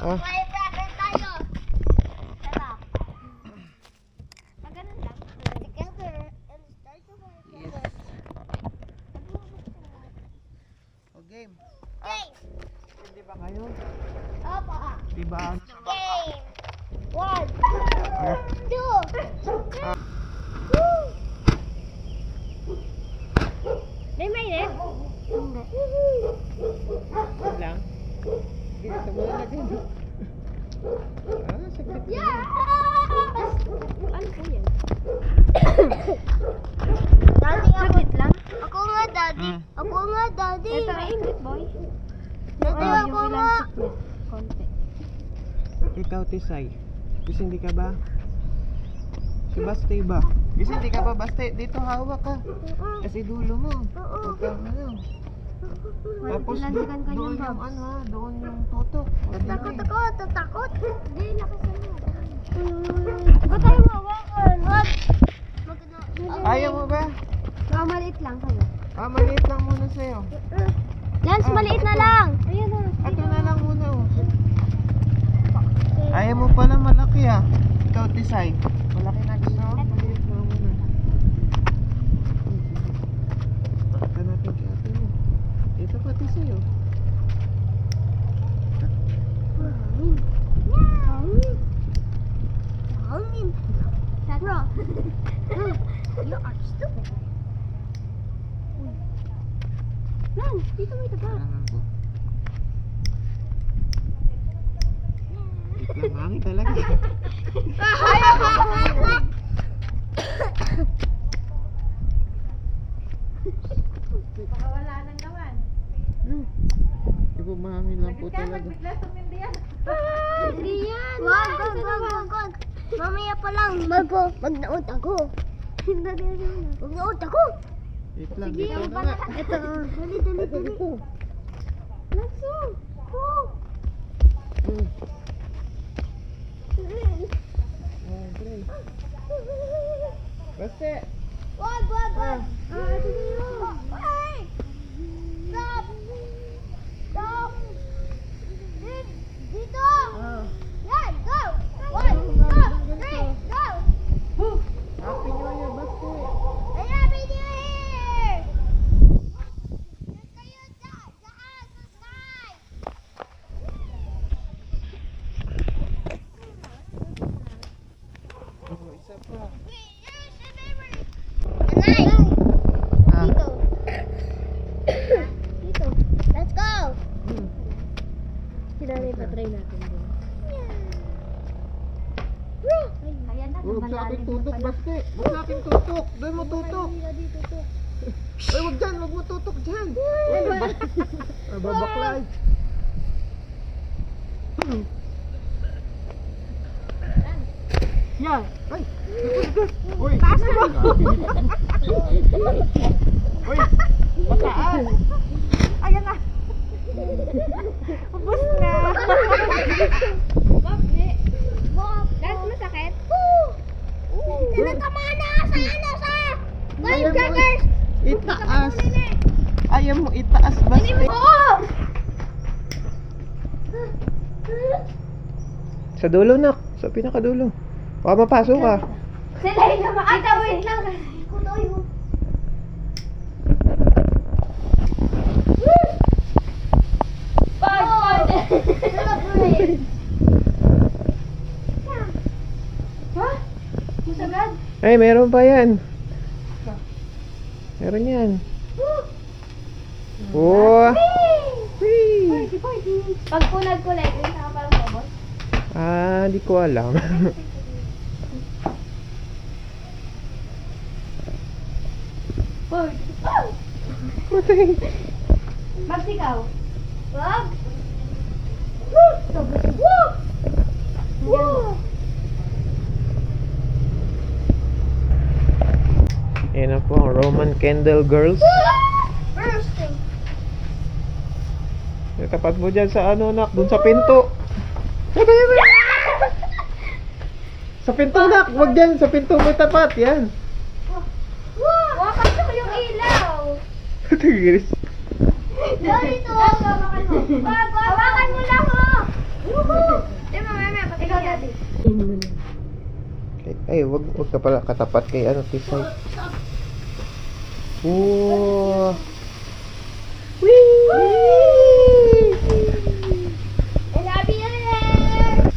Ah. May bracket tayo. Tara. Ganun lang. Together and start to work together. O game. Game. Hindi ba kayo? Opo. Di ba? Game. 1, 2, 3. May mainit? Yan lang. Ginito mo na din. Saglit lang. Yes! Ano po yan? Daddy, saglit lang? Ako nga, daddy. Ako nga, daddy. Ito ay init, boy. Daddy, ako nga. Konti. Ikaw, Tisay. Gising di ka ba? Si Baste ba? Gising di ka ba, Baste? Dito hawak ka. Kasi dulo mo. Huwag kang ano. Tapos doon yung ano ha, doon yung tutok. Tatakot ako, tatakot. Hindi, lakasan mo. Ba't tayo mawakan? What? Ayaw mo ba? Maliit lang kayo. Maliit lang muna sa'yo. Lance, maliit na lang. Ayan na. Ito na lang muna oh. Ayaw mo pala malaki ah. Ikaw, Tisay. Malaki na gusto mo? Maliit na muna. Pakita natin kay ate mo. Ito pa, Tisay oh. Bro, you are stupid. Lance, dito may taba. Wait lang, hangin talaga. Baka wala nang naman. Iba mahangin lang po Kaya talaga. bigla sumindi yan. Hindi yan. Wag. Mamaya pa lang. Magnaot ako. Magnaot ako. Wait lang, Sige, dito ang na nga. ito. Dali. Let's go. Oh, Dre. Baste! Wag. Hey! Stop! Dito! Yan, go! 1, 2, 3, go! Happy New Year, Baste! Ay, Happy New Year! Yan kayo dyan sa sky! Oh, isa pa. Nanay! Ah. Dito. Let's go! Hmm. Sinanay pa try natin din. Ayan na, Huwag sa akin lumalalim na tutok, pala. Baste! Huwag sa akin tutok! Doon mo tutok! Ay, huwag dyan! Huwag mo tutok dyan! Babaklay! Yan! Ay! Uy! Uy! Mataas! Ayan na. Ubus na. Guys, masakit? Tinatamaan na sa firecrackers! Itaas! Ayaw mo itaas, Baste! Oo! Sa dulo, nak! Sa pinakadulo! Baka mapasok ka! Sila yung namakita. Wait lang. Kunoy mo. Pag! Ha? Masagad? Ay, meron pa yan! Meron yan! Oh! Whee! Pag pulag-pulag, yun sa parang robot. Ah, di ko alam. Magsikaw. Wag. Yan na po ang Roman Candle Girls. Bursting. Tapat mo dyan sa ano, nak, dun sa pinto. Sa pinto, nak, wag dyan, sa pinto mo tapat, yan. Wakas ko yung ilaw. Tigiris. Dito. Hawakan mo lang, oh. Di ba, mama, patingin natin. Ay, wag ka pala katapat kay ano, Tisay. Oh. And happy New Year! 1,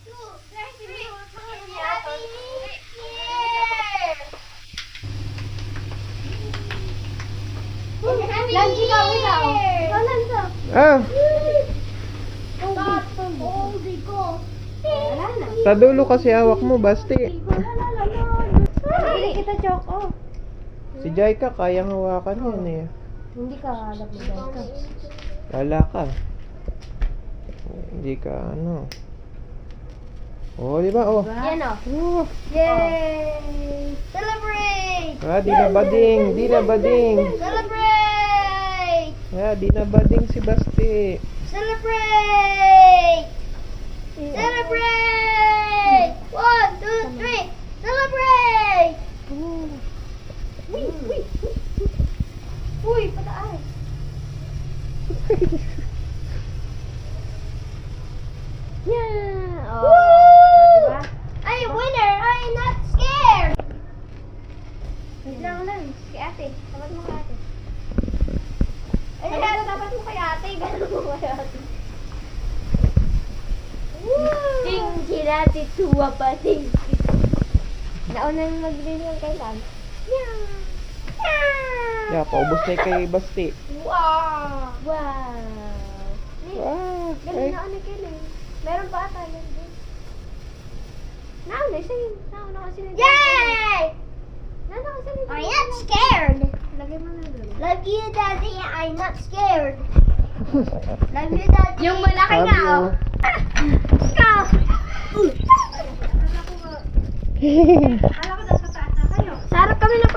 2, 3, and happy New Year! Lanji ka, wala. Walan ka. Ah, Oldie ko. Wala na. sa dulo kasi hawak mo, Basti. Hindi kita choco. Si Jaika, kayang hawakan yan eh. Hindi ka halap mo dyan ka. Wala ka. Hindi ka ano. Oh, di ba? Oh. Yan o. Oh. Yay! Celebrate! Ah, di na bading. Di na bading. Celebrate! Ah, di na bading si Basti. Celebrate! Celebrate! 1, 2, 3! Celebrate! Uy, pataas. Yeah! Oh, diba? I'm winner! I'm not scared! Wait lang. Si ate. Tapat mo kay ate. Ay, tapat mo kay ate. Gano'n mo kay ate. Ting kirati tuwa pa ting. Naunang magbili kay Lam. Yeah, paubos na kay Basti. Wow! Wow! Ah, Galing ay. na ano kay Lam. Meron pa ata yan din. Nauna, sige. Nauna kasi na. Yay! Nauna kasi na. I'm not scared. Lagay mo na doon. Love you, Daddy. I'm not scared. Love you, Daddy. Yung malaki Love nga, you. oh. Go! Akala ko daw sa taas na kayo. Sarap kami ng